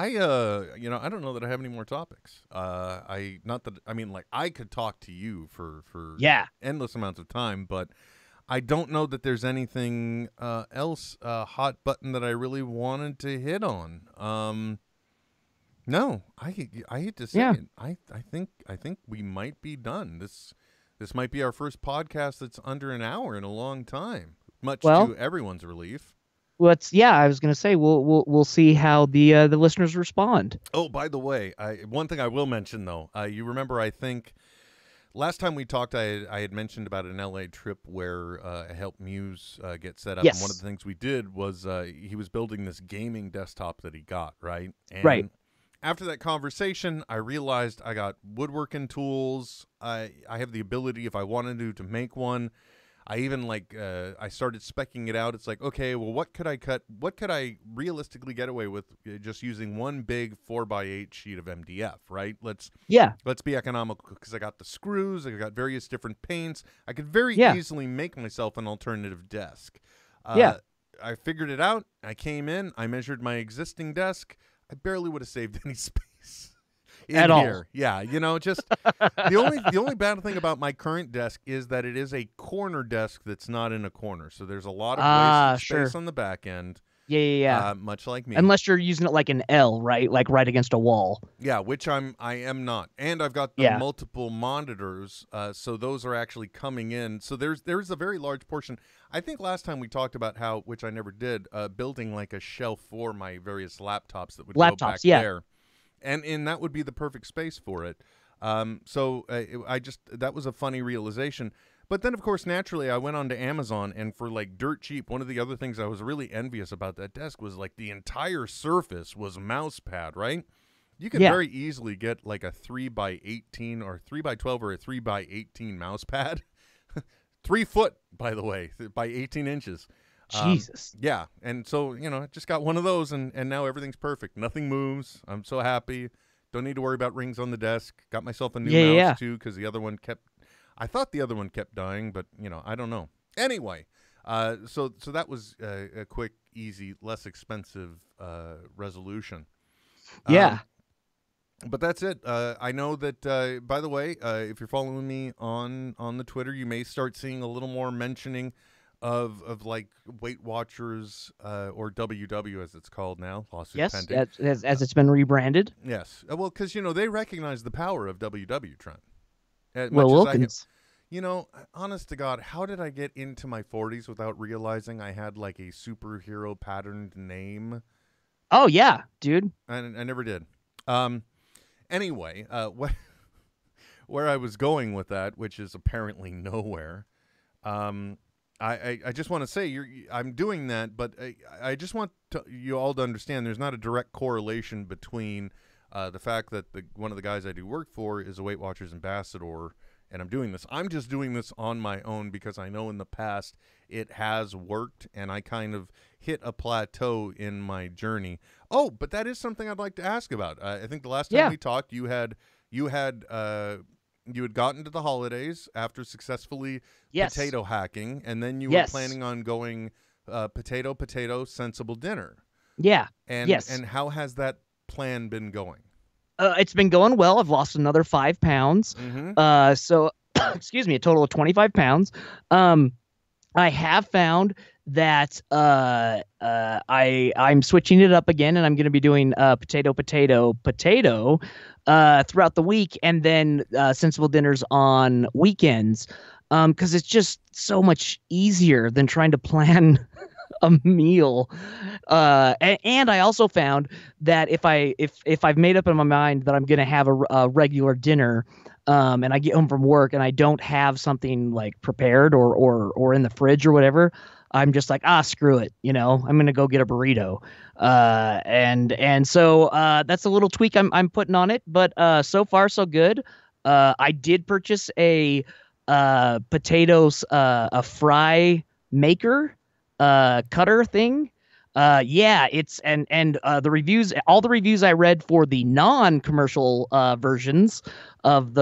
don't know that I have any more topics. I could talk to you for endless amounts of time, but I don't know that there's anything else hot button that I really wanted to hit on. No, I hate to say it. I think we might be done. This might be our first podcast that's under an hour in a long time, much to everyone's relief. Well, I was going to say we'll see how the listeners respond. Oh, by the way, one thing I will mention though, you remember I think last time we talked, I had mentioned about an LA trip where I helped Muse get set up. Yes. And one of the things we did was he was building this gaming desktop that he got, right? And right. After that conversation, I realized I got woodworking tools. I have the ability, if I wanted to make one. I even I started speccing it out. It's like, okay, well, what could I cut? What could I realistically get away with just using one big 4x8 sheet of MDF, right? Let's be economical because I got the screws. I got various different paints. I could very easily make myself an alternative desk. I figured it out. I came in. I measured my existing desk. I barely would have saved any space at here. All. Yeah, just the only bad thing about my current desk is that it is a corner desk that's not in a corner. So there's a lot of wasted space on the back end. Yeah. Much like me. Unless you're using it like an L, right? Like right against a wall. Yeah, which I am not. And I've got the multiple monitors, so those are actually coming in. So there's a very large portion. I think last time we talked about how, which I never did, building like a shelf for my various laptops that would go back there. And that would be the perfect space for it. That was a funny realization. But then, of course, naturally, I went on to Amazon, and for like dirt cheap, one of the other things I was really envious about that desk was like the entire surface was mouse pad, right? You could very easily get like a 3x18 or 3x12 or a 3x18 mouse pad. 3 foot, by the way, by 18 inches. Jesus. Yeah. And so, I just got one of those, and now everything's perfect. Nothing moves. I'm so happy. Don't need to worry about rings on the desk. Got myself a new mouse, too, because the other one I thought the other one kept dying, but, I don't know. Anyway, so that was a quick, easy, less expensive resolution. Yeah. But that's it. I know that, by the way, if you're following me on the Twitter, you may start seeing a little more mentioning of like Weight Watchers or WW as it's called now. Lawsuit pending. Yes, as it's been rebranded. Yes. Well, because, they recognize the power of WW, Trent. Wilkins. Honest to God, how did I get into my 40s without realizing I had like a superhero patterned name? Oh, yeah, dude. I never did. Anyway, where I was going with that, which is apparently nowhere, I just want to say I'm doing that, but I just want you all to understand there's not a direct correlation between the fact that one of the guys I do work for is a Weight Watchers ambassador, and I'm doing this. I'm just doing this on my own because I know in the past it has worked, and I kind of hit a plateau in my journey. Oh, but that is something I'd like to ask about. I think the last time we talked, you had gotten to the holidays after successfully potato hacking, and then you were planning on going potato sensible dinner. Yeah. And how has that plan been going? It's been going well. I've lost another 5 pounds. Mm-hmm. So excuse me, a total of 25 pounds. I have found that I'm switching it up again, and I'm going to be doing potato throughout the week, and then sensible dinners on weekends, because it's just so much easier than trying to plan a meal. And I also found that if I've made up in my mind that I'm going to have a regular dinner, and I get home from work and I don't have something like prepared or in the fridge or whatever, I'm just like, screw it. I'm going to go get a burrito. And so that's a little tweak I'm putting on it, but so far so good. I did purchase a potatoes, a fry maker, cutter thing. It's and the reviews, all the reviews I read for the non-commercial versions of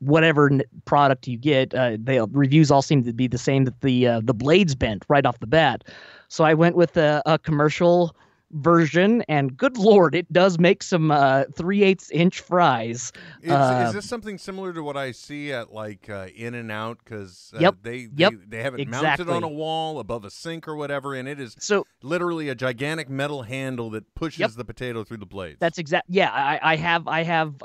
whatever product you get, the reviews all seem to be the same, that the blades bent right off the bat. So I went with a commercial version, and good Lord, it does make some 3/8 inch fries. Is this something similar to what I see at like In-N-Out? Because they have it mounted on a wall above a sink or whatever, and it is literally a gigantic metal handle that pushes the potato through the blades. That's exact. Yeah, I have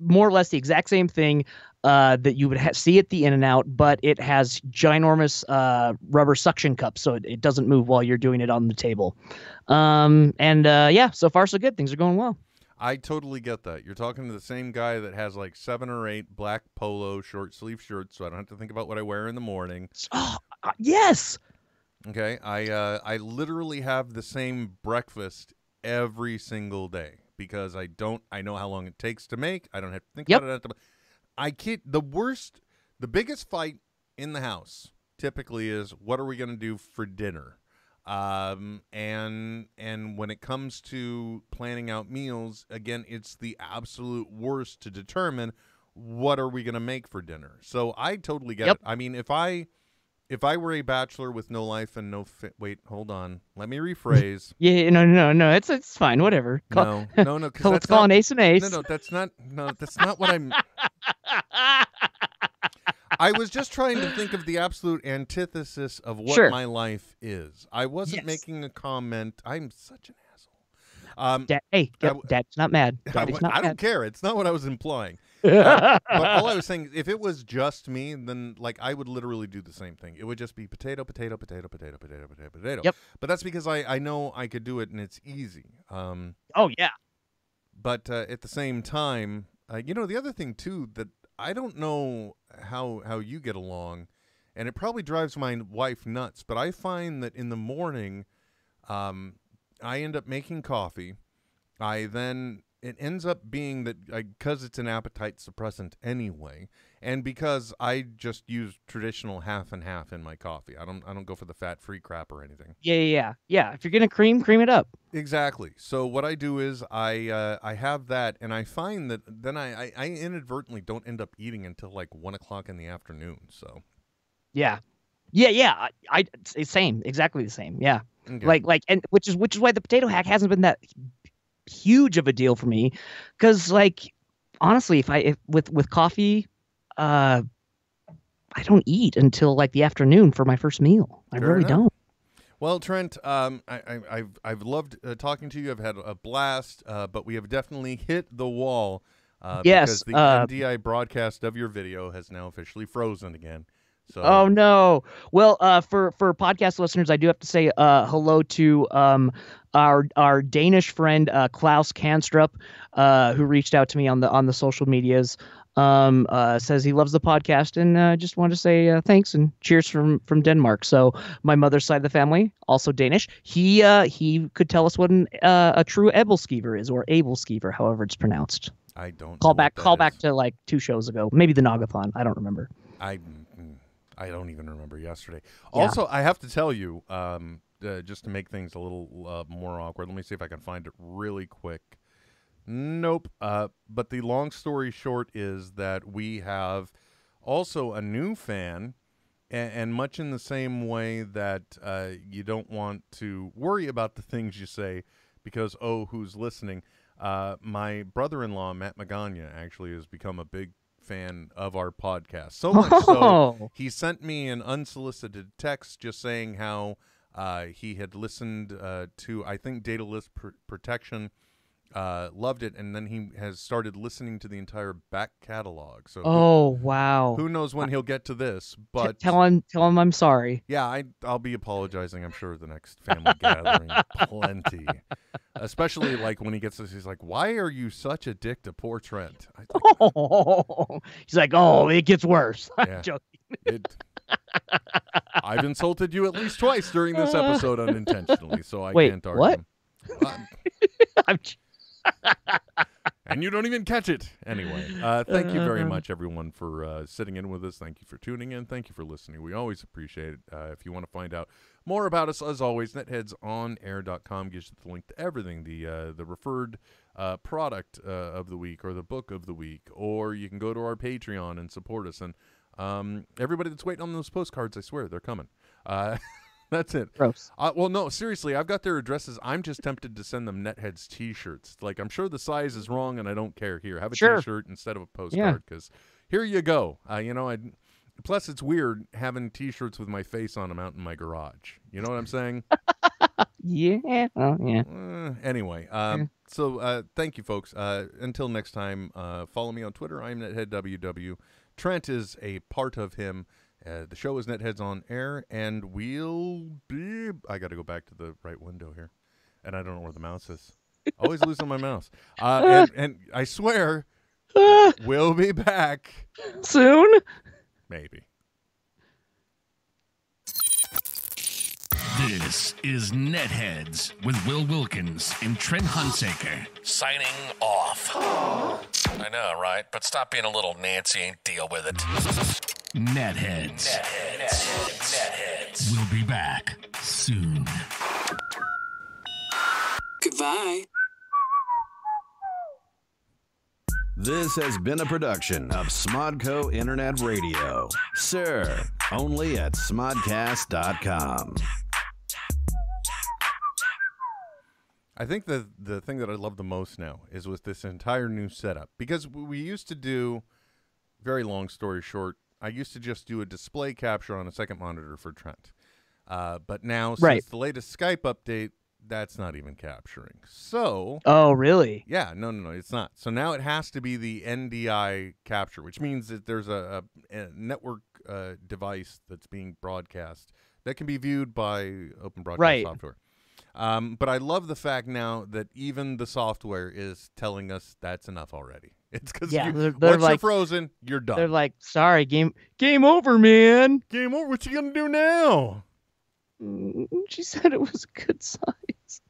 more or less the exact same thing that you would see at the In-N-Out, but it has ginormous rubber suction cups, so it doesn't move while you're doing it on the table. So far so good. Things are going well. I totally get that. You're talking to the same guy that has like 7 or 8 black polo short sleeve shirts, so I don't have to think about what I wear in the morning. Oh, yes. Okay, I literally have the same breakfast every single day because I know how long it takes to make. I don't have to think about it. The biggest fight in the house typically is, what are we going to do for dinner? And when it comes to planning out meals, again, it's the absolute worst to determine what are we going to make for dinner. So I totally get it. I mean, if I were a bachelor with no life and no wait, hold on. Let me rephrase. No. It's fine. Whatever. No. Let's call an ace and ace. No, that's not what I'm. I was just trying to think of the absolute antithesis of what my life is. I wasn't making a comment. I'm such an asshole. Dad's not mad. I don't care. It's not what I was implying. But all I was saying, if it was just me, then like I would literally do the same thing. It would just be potato. Yep. But that's because I know I could do it and it's easy. Oh yeah. But at the same time, the other thing too that I don't know how you get along, and it probably drives my wife nuts, but I find that in the morning, I end up making coffee. It ends up being that because it's an appetite suppressant anyway, and because I just use traditional half and half in my coffee. I don't go for the fat-free crap or anything. Yeah. If you're gonna cream it up. Exactly. So what I do is I have that, and I find that then I inadvertently don't end up eating until like 1 o'clock in the afternoon. So. Yeah. I same, exactly the same. Yeah. Okay. And which is why the potato hack hasn't been that huge of a deal for me, because like honestly, if with coffee, I don't eat until like the afternoon for my first meal. I really don't. Well, Trent, I've loved talking to you. I've had a blast, but we have definitely hit the wall. Yes, because the NDI broadcast of your video has now officially frozen again. So. Oh no! Well, for podcast listeners, I do have to say hello to our Danish friend Klaus Kanstrup, who reached out to me on the social medias. Says he loves the podcast and just wanted to say thanks and cheers from Denmark. So my mother's side of the family, also Danish. He could tell us what a true Ebelskiver is, or Abelskiver, however it's pronounced. I don't call back to like 2 shows ago, maybe the Nagathon. I don't remember. I don't even remember yesterday. Yeah. Also, I have to tell you, just to make things a little more awkward, let me see if I can find it really quick. Nope. But the long story short is that we have also a new fan, and much in the same way that you don't want to worry about the things you say because, who's listening? My brother-in-law, Matt Magana, actually has become a big fan of our podcast. So much so, he sent me an unsolicited text just saying how he had listened to, I think, Data List Protection, loved it, and then he has started listening to the entire back catalog. So wow. Who knows when he'll get to this, but tell him I'm sorry. Yeah, I'll be apologizing, I'm sure, the next family gathering. Plenty. Especially like when he gets this, he's like, "Why are you such a dick to poor Trent?" He's like, "Oh, it gets worse." Yeah. I'm joking. I've insulted you at least twice during this episode unintentionally, so I can't argue. What? And you don't even catch it. Anyway, thank you very much, everyone, for sitting in with us. Thank you for tuning in. Thank you for listening. We always appreciate it. If you want to find out more about us, as always, netheadsonair.com gives you the link to everything, the referred product of the week or the book of the week, or you can go to our Patreon and support us. And everybody that's waiting on those postcards, I swear, they're coming. That's it. Gross. Well, no, seriously, I've got their addresses. I'm just tempted to send them NetHeads T-shirts. Like, I'm sure the size is wrong, and I don't care. Here, have a T-shirt instead of a postcard, because here you go. Plus, it's weird having T-shirts with my face on them out in my garage. You know what I'm saying? Yeah. Well, yeah. Anyway, so thank you, folks. Until next time, follow me on Twitter. I'm NetheadWW. Trent is a part of him. The show is NetHeads on Air, and we'll be... I got to go back to the right window here, and I don't know where the mouse is. Always losing my mouse. And I swear, we'll be back. Soon? Maybe. This is NetHeads with Will Wilkins and Trent Hunsaker. Signing off. I know, right? But stop being a little Nancy and deal with it. NetHeads. We'll be back soon. Goodbye. This has been a production of Smodco Internet Radio. Sir, only at smodcast.com. I think the thing that I love the most now is with this entire new setup. Because we used to do, very long story short, I used to just do a display capture on a second monitor for Trent. But now, since the latest Skype update, that's not even capturing. So... Oh, really? Yeah, no, it's not. So now it has to be the NDI capture, which means that there's a network device that's being broadcast that can be viewed by open broadcast software. But I love the fact now that even the software is telling us that's enough already. It's because they're once like, you're frozen, you're done. They're like, sorry, game over, man. Game over. What you gonna do now? She said it was a good size.